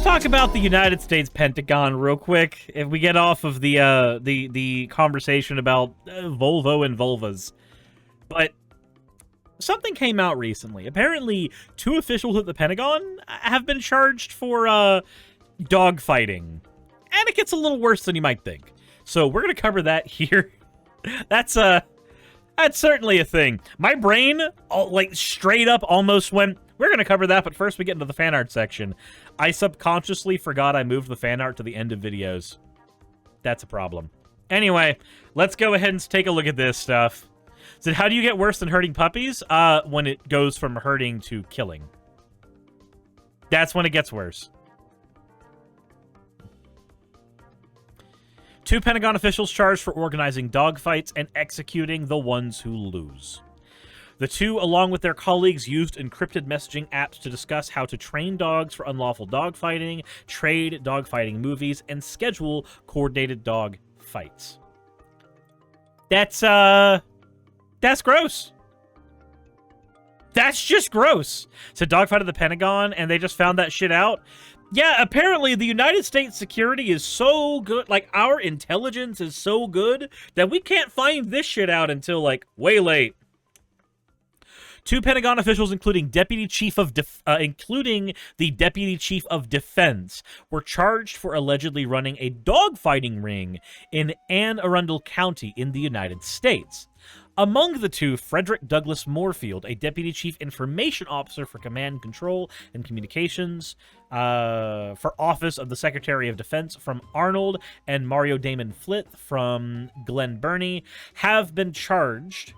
talk about the United States Pentagon real quick. If we get off of the conversation about Volvo and vulvas, but something came out recently. Apparently, 2 officials at the Pentagon have been charged for dogfighting, and it gets a little worse than you might think. So we're gonna cover that here. That's certainly a thing. My brain, like, straight up almost went, we're going to cover that, but first we get into the fan art section. I subconsciously forgot I moved the fan art to the end of videos. That's a problem. Anyway, let's go ahead and take a look at this stuff. So how do you get worse than hurting puppies? When it goes from hurting to killing. That's when it gets worse. 2 Pentagon officials charged for organizing dogfights and executing the ones who lose. The 2, along with their colleagues, used encrypted messaging apps to discuss how to train dogs for unlawful dogfighting, trade dogfighting movies, and schedule coordinated dog fights. That's gross. That's just gross. So dogfight at the Pentagon, and they just found that shit out. Yeah, apparently the United States security is so good, like, our intelligence is so good that we can't find this shit out until, like, way late. 2 Pentagon officials, including the Deputy Chief of Defense, were charged for allegedly running a dogfighting ring in Anne Arundel County in the United States. Among the 2, Frederick Douglass Moorfield, a Deputy Chief Information Officer for Command, Control, and Communications for Office of the Secretary of Defense from Arnold, and Mario Damon Flith from Glen Burnie, have been charged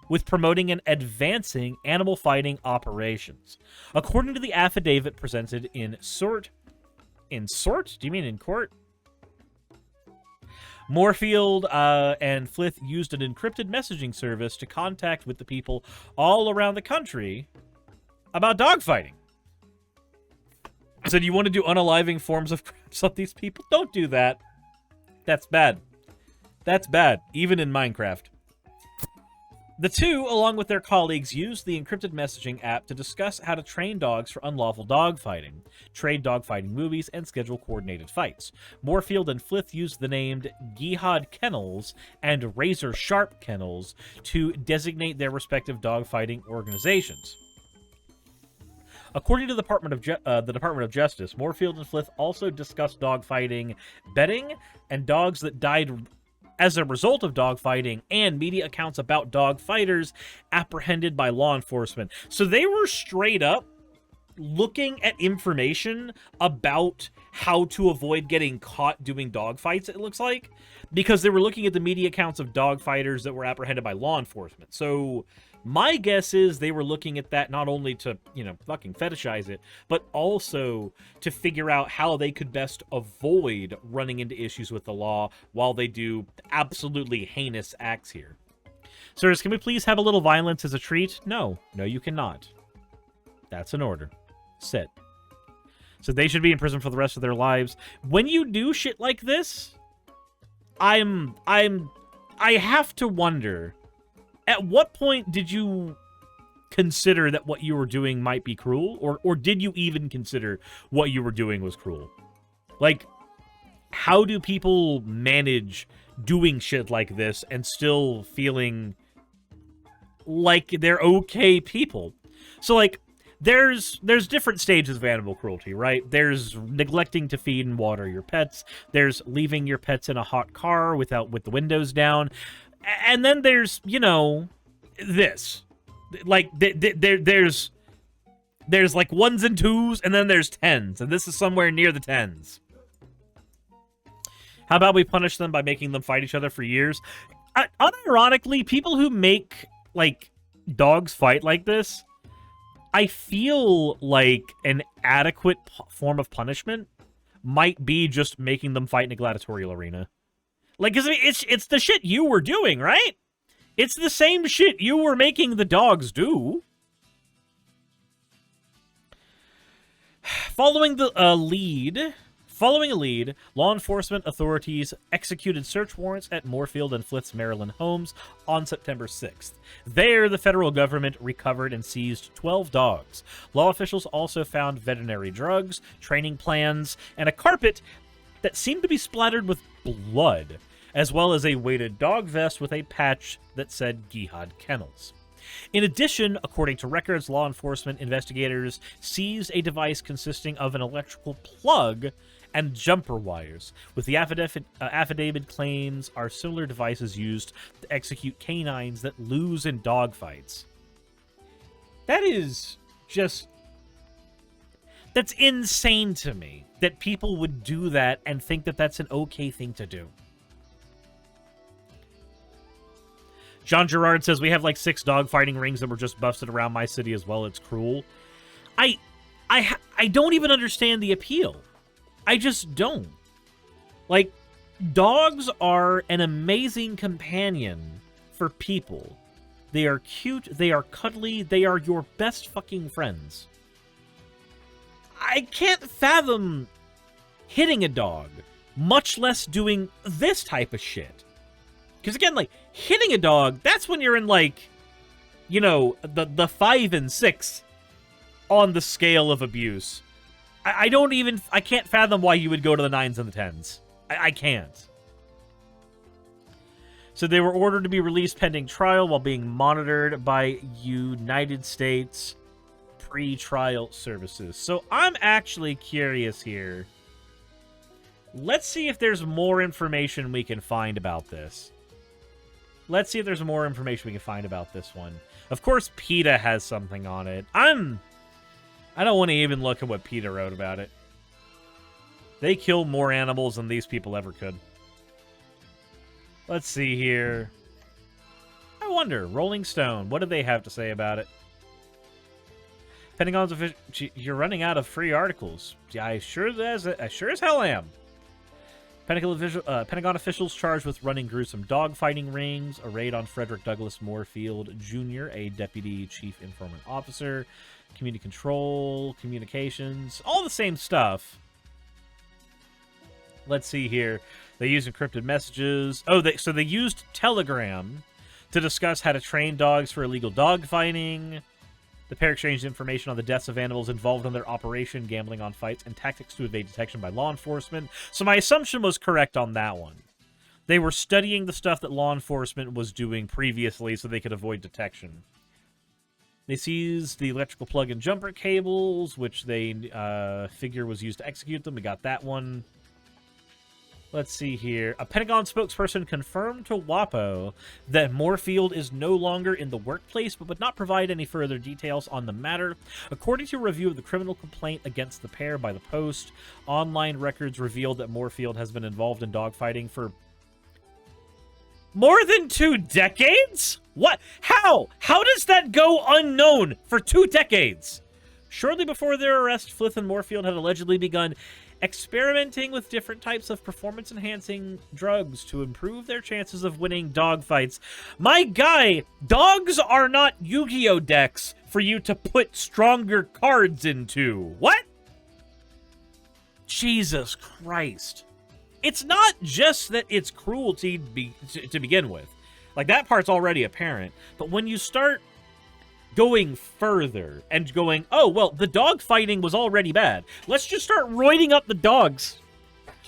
with promoting and advancing animal fighting operations. According to the affidavit presented in court? Do you mean in court? Moorfield and Flith used an encrypted messaging service to contact with the people all around the country about dogfighting. So do you want to do unaliving forms of craps on these people? Don't do that. That's bad. That's bad, even in Minecraft. The 2, along with their colleagues, used the encrypted messaging app to discuss how to train dogs for unlawful dogfighting, trade dogfighting movies, and schedule coordinated fights. Moorfield and Flith used the named Gihad Kennels and Razor Sharp Kennels to designate their respective dogfighting organizations. According to the Department of Justice, Moorfield and Flith also discussed dogfighting betting and dogs that died as a result of dogfighting, and media accounts about dogfighters apprehended by law enforcement. So they were straight up looking at information about how to avoid getting caught doing dogfights, it looks like, because they were looking at the media accounts of dogfighters that were apprehended by law enforcement. So my guess is they were looking at that not only to, you know, fucking fetishize it, but also to figure out how they could best avoid running into issues with the law while they do absolutely heinous acts here. Sirs, can we please have a little violence as a treat? No. No, you cannot. That's an order. Sit. So they should be in prison for the rest of their lives. When you do shit like this, I have to wonder, at what point did you consider that what you were doing might be cruel? Or did you even consider what you were doing was cruel? Like, how do people manage doing shit like this and still feeling like they're okay people? So, like, there's different stages of animal cruelty, right? There's neglecting to feed and water your pets. There's leaving your pets in a hot car with the windows down. And then there's, you know, this. Like, there's like 1s and 2s, and then there's 10s. And this is somewhere near the 10s. How about we punish them by making them fight each other for years? Unironically, people who make, like, dogs fight like this, I feel like an adequate form of punishment might be just making them fight in a gladiatorial arena. Like, 'cause it's the shit you were doing, right? It's the same shit you were making the dogs do. Following the lead Following a lead, law enforcement authorities executed search warrants at Moorfield and Flith's Maryland homes on September 6th. There, the federal government recovered and seized 12 dogs. Law officials also found veterinary drugs, training plans, and a carpet that seemed to be splattered with blood, as well as a weighted dog vest with a patch that said Gihad Kennels. In addition, according to records, law enforcement investigators seized a device consisting of an electrical plug and jumper wires. With the affidavit claims are similar devices used to execute canines that lose in dogfights. That is just... That's insane to me, that people would do that and think that that's an okay thing to do. John Gerard says, we have like 6 dogfighting rings that were just busted around my city as well. It's cruel. I don't even understand the appeal. I just don't. Like, dogs are an amazing companion for people. They are cute, they are cuddly, they are your best fucking friends. I can't fathom hitting a dog, much less doing this type of shit. Because again, like, hitting a dog, that's when you're in, like, you know, the 5 and 6 on the scale of abuse. I can't fathom why you would go to the 9s and the 10s. I can't. So they were ordered to be released pending trial while being monitored by United States pre-trial services. So I'm actually curious here. Let's see if there's more information we can find about this. Let's see if there's more information we can find about this one. Of course, PETA has something on it. I don't want to even look at what PETA wrote about it. They kill more animals than these people ever could. Let's see here. I wonder, Rolling Stone, what do they have to say about it? Pentagon's official... You're running out of free articles. I sure as hell am. Pentagon officials charged with running gruesome dogfighting rings, a raid on Frederick Douglass Moorfield Jr., a deputy chief informant officer, community control, communications, all the same stuff. Let's see here. They use encrypted messages. Oh, so they used Telegram to discuss how to train dogs for illegal dogfighting. The pair exchanged information on the deaths of animals involved in their operation, gambling on fights, and tactics to evade detection by law enforcement. So my assumption was correct on that one. They were studying the stuff that law enforcement was doing previously so they could avoid detection. They seized the electrical plug and jumper cables, which they figure was used to execute them. We got that one. Let's see here. A Pentagon spokesperson confirmed to WAPO that Moorfield is no longer in the workplace, but would not provide any further details on the matter. According to a review of the criminal complaint against the pair by the Post, online records revealed that Moorfield has been involved in dogfighting for more than 2 decades? What? How? How does that go unknown for 2 decades? Shortly before their arrest, Flith and Moorfield had allegedly begun experimenting with different types of performance-enhancing drugs to improve their chances of winning dogfights. My guy, dogs are not Yu-Gi-Oh! Decks for you to put stronger cards into. What? Jesus Christ. It's not just that it's cruelty to begin with. Like, that part's already apparent. But when you start going further and going, oh, well, the dog fighting was already bad. Let's just start roiding up the dogs.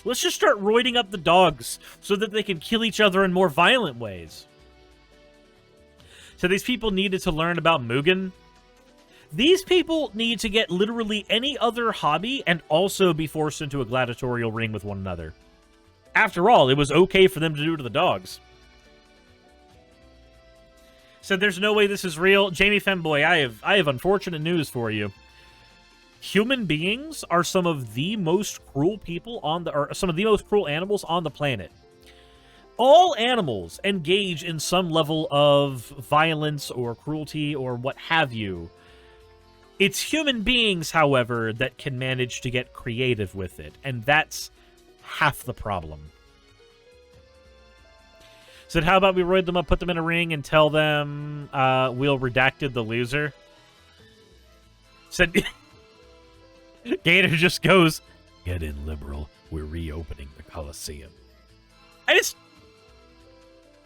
Let's just start roiding up the dogs so that they can kill each other in more violent ways. So these people needed to learn about Mugen. These people need to get literally any other hobby and also be forced into a gladiatorial ring with one another. After all, it was okay for them to do to the dogs. So there's no way this is real. Jamie Femboy, I have unfortunate news for you. Human beings are some of the most cruel people on the, or some of the most cruel animals on the planet. All animals engage in some level of violence or cruelty or what have you. It's human beings, however, that can manage to get creative with it, and that's half the problem. Said, how about we roid them up, put them in a ring, and tell them we'll redacted the loser? Said, Gator just goes, Get in, liberal. We're reopening the Coliseum.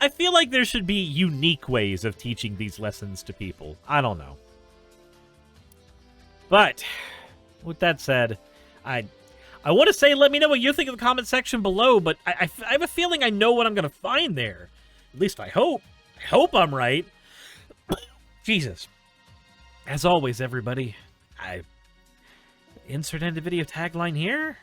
I feel like there should be unique ways of teaching these lessons to people. I don't know. But, with that said, I want to say let me know what you think in the comment section below, but I have a feeling I know what I'm going to find there. At least I hope. I hope I'm right. Jesus. As always, everybody, insert end of video tagline here.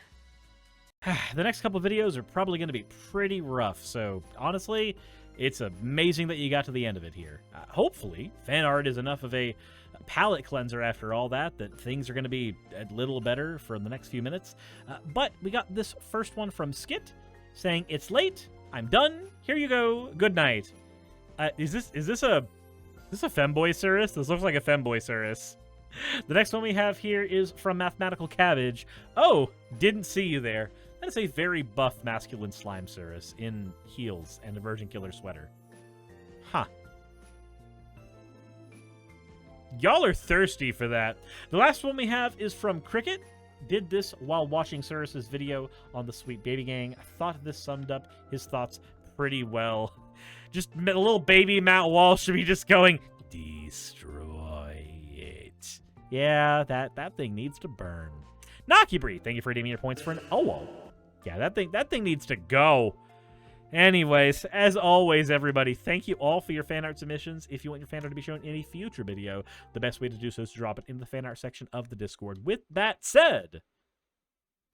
The next couple videos are probably going to be pretty rough, so honestly, it's amazing that you got to the end of it here. Hopefully, fan art is enough of a palate cleanser after all that things are going to be a little better for the next few minutes. But we got this first one from Skit saying, "It's late. I'm done. Here you go. Good night." Is this a femboy Suris? This looks like a femboy Suris. The next one we have here is from Mathematical Cabbage. "Oh, didn't see you there." That is a very buff masculine slime Suris in heels and a Virgin Killer sweater. Huh. Y'all are thirsty for that. The last one we have is from Cricket. Did this while watching Suris's video on the Sweet Baby Gang. I thought this summed up his thoughts pretty well. Just a little baby Matt Walsh should be just going, "Destroy it." Yeah, that thing needs to burn. Nakibri, thank you for redeeming your points for an OWO. Yeah, that thing needs to go. Anyways, as always, everybody, thank you all for your fan art submissions. If you want your fan art to be shown in a future video, the best way to do so is to drop it in the fan art section of the Discord. With that said,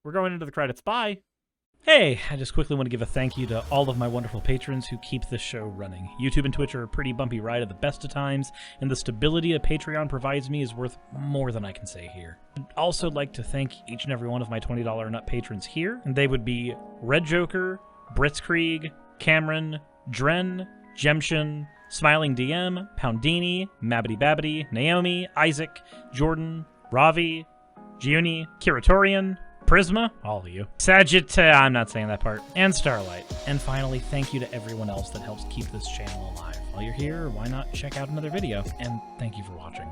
we're going into the credits. Bye. Hey, I just quickly want to give a thank you to all of my wonderful patrons who keep this show running. YouTube and Twitch are a pretty bumpy ride at the best of times, and the stability a Patreon provides me is worth more than I can say here. I'd also like to thank each and every one of my $20 and up patrons here, and they would be Red Joker, Britzkrieg, Cameron, Dren, Jemshin, Smiling DM, Poundini, Mabbity Babbity, Naomi, Isaac, Jordan, Ravi, Giuni, Kiratorian, Prisma, all of you, I'm not saying that part, and Starlight. And finally, thank you to everyone else that helps keep this channel alive. While you're here, why not check out another video? And thank you for watching.